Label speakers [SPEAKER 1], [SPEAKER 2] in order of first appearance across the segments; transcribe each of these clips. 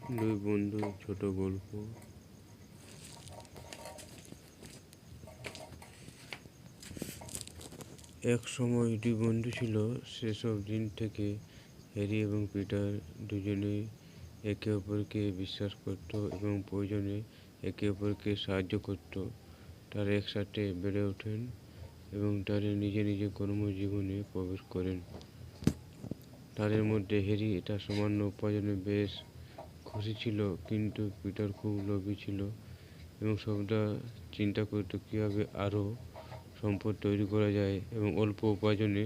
[SPEAKER 1] দুই বন্ধুর ছোট গল্প। এক সময় দুই বন্ধু ছিল। সেসব দিন থেকে হ্যারি এবং পিটার দুজনেই একে অপরকে বিশ্বাস করত এবং প্রয়োজনে একে অপরকে সাহায্য করত। তারা একসাথে বেড়ে ওঠেন এবং তারা নিজের কর্মজীবনে প্রবেশ করেন। তাদের মধ্যে হ্যারি এটা সামান্য উপার্জনে বেশ খুশি ছিল, কিন্তু পিটার খুব লোভী ছিল এবং সবটা চিন্তা করত কীভাবে আরও সম্পদ তৈরি করা যায় এবং অল্প উপার্জনে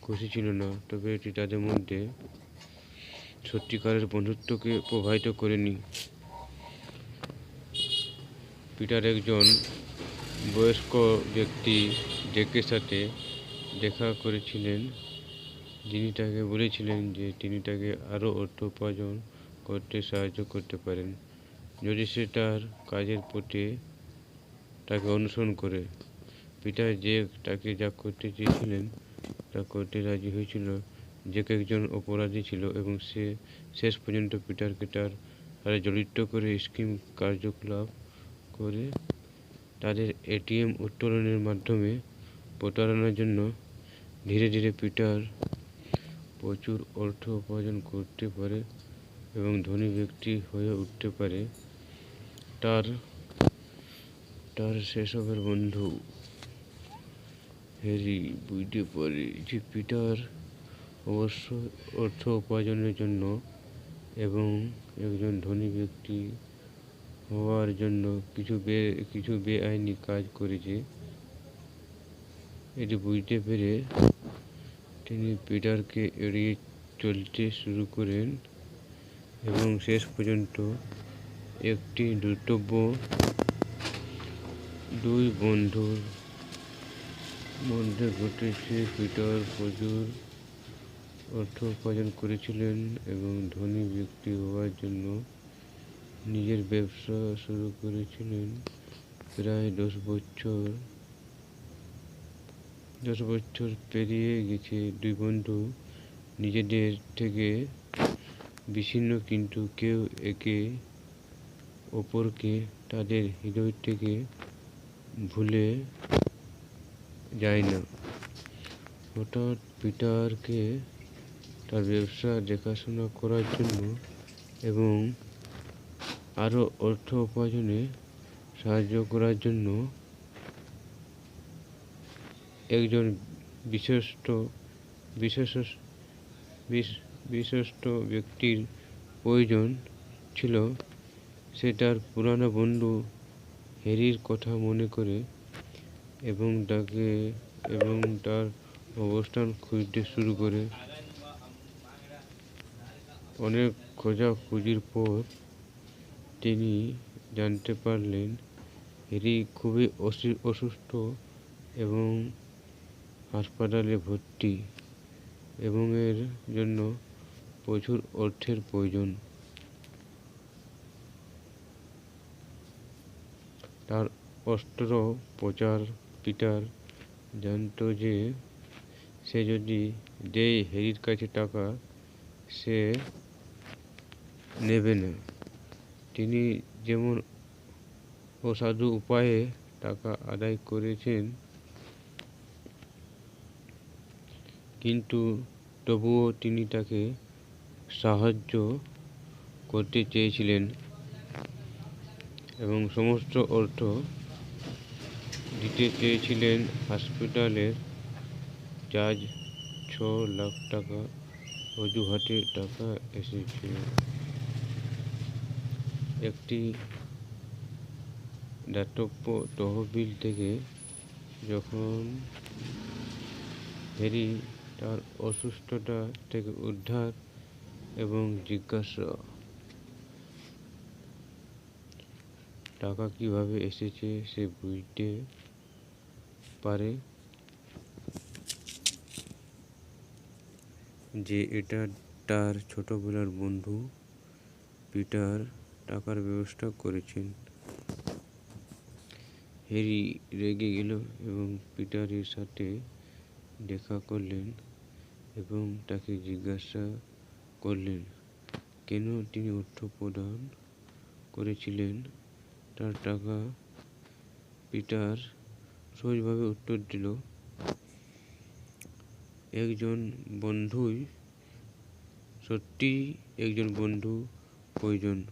[SPEAKER 1] খুশি ছিল না। তবে এটি তাদের মধ্যে সত্যিকারের বন্ধুত্বকে প্রভাবিত করেনি। পিটার একজন বয়স্ক ব্যক্তি জ্যাকের সাথে দেখা করেছিলেন, যিনি তাকে বলেছিলেন যে তিনি তাকে আরও অর্থ উপার্জন করতে সাহায্য করতে পারেন যদি সে তার কাজের প্রতি তাকে অনুসরণ করে। পিটার তাকে যা করতে চেয়েছিলেন তা করতে রাজি হয়েছিল। জ্যাক একজন অপরাধী ছিল এবং সে শেষ পর্যন্ত পিটারকে তার সাথে জড়িত করে স্কিম কার্যকলাপ করে তাদের এটিএম উত্তোলনের মাধ্যমে প্রতারণার জন্য। ধীরে ধীরে পিটার প্রচুর অর্থ উপার্জন করতে পারে এবং ধনী ব্যক্তি হয়ে উঠতে পারে। তার সেসবের বন্ধু হ্যারি বুঝতে পারে যে পিটার অবশ্যই অর্থ উপার্জনের জন্য এবং একজন ধনী ব্যক্তি হওয়ার জন্য কিছু বেআইনি কাজ করেছে। এটি বুঝতে পেরে তিনি পিটারকে এড়িয়ে চলতে শুরু করেন এবং শেষ পর্যন্ত একটি দ্রষ্টব্য দুই বন্ধুর মধ্যে ঘটেছে। পিটার প্রচুর অর্থ উপার্জন করেছিলেন এবং ধনী ব্যক্তি হওয়ার জন্য নিজের ব্যবসা শুরু করেছিলেন। প্রায় 10 বছর পেরিয়ে গেছে। দুই বন্ধু নিজেদের থেকে বিচ্ছিন্ন, কিন্তু কেউ একে অপরকে তাদের হৃদয় থেকে ভুলে যায় না। হঠাৎ পিটারকে তার ব্যবসা দেখাশোনা করার জন্য এবং আরও অর্থ উপার্জনে সাহায্য করার জন্য একজন বিশ্বস্ত ব্যক্তির প্রয়োজন ছিল। সে তার পুরানো বন্ধু হ্যারির কথা মনে করে এবং তার অবস্থান খুঁজতে শুরু করে। অনেক খোঁজাখুঁজির পর তিনি জানতে পারলেন হ্যারি খুবই অসুস্থ এবং হাসপাতালে ভর্তি এবং এর জন্য প্রচুর অর্থের প্রয়োজন। তার অস্ত্রোপচার পিটার জানত যে সে যদি দেয় হ্যারির কাছে টাকা, সে নেবে না। তিনি যেমন অসাধু উপায়ে টাকা আদায় করেছেন, কিন্তু তবুও তিনি তাকে সাহায্য করতে চেয়েছিলেন এবং সমস্ত অর্থ দিতে চেয়েছিলেন। হাসপাতালের চার্জ 6 লাখ টাকা অজুহাতে টাকা এসেছিল। একটি দাতব্য তহবিল থেকে। যখন হ্যারি তার অসুস্থতা থেকে উদ্ধার এবং জিজ্ঞাসা টাকা কিভাবে এসেছে, সে বুঝতে পারে যে এটা তার ছোটবেলার বন্ধু পিটার টাকার ব্যবস্থা করেছেন। হ্যারি রেগে গেল এবং পিটারের সাথে দেখা করলেন এবং তাকে জিজ্ঞাসা করলেন কেন তিনি অর্থ প্রদান করেছিলেন তার টাকা পিটার সহজভাবে উত্তর দিল, সত্যিই একজন বন্ধু প্রয়োজন।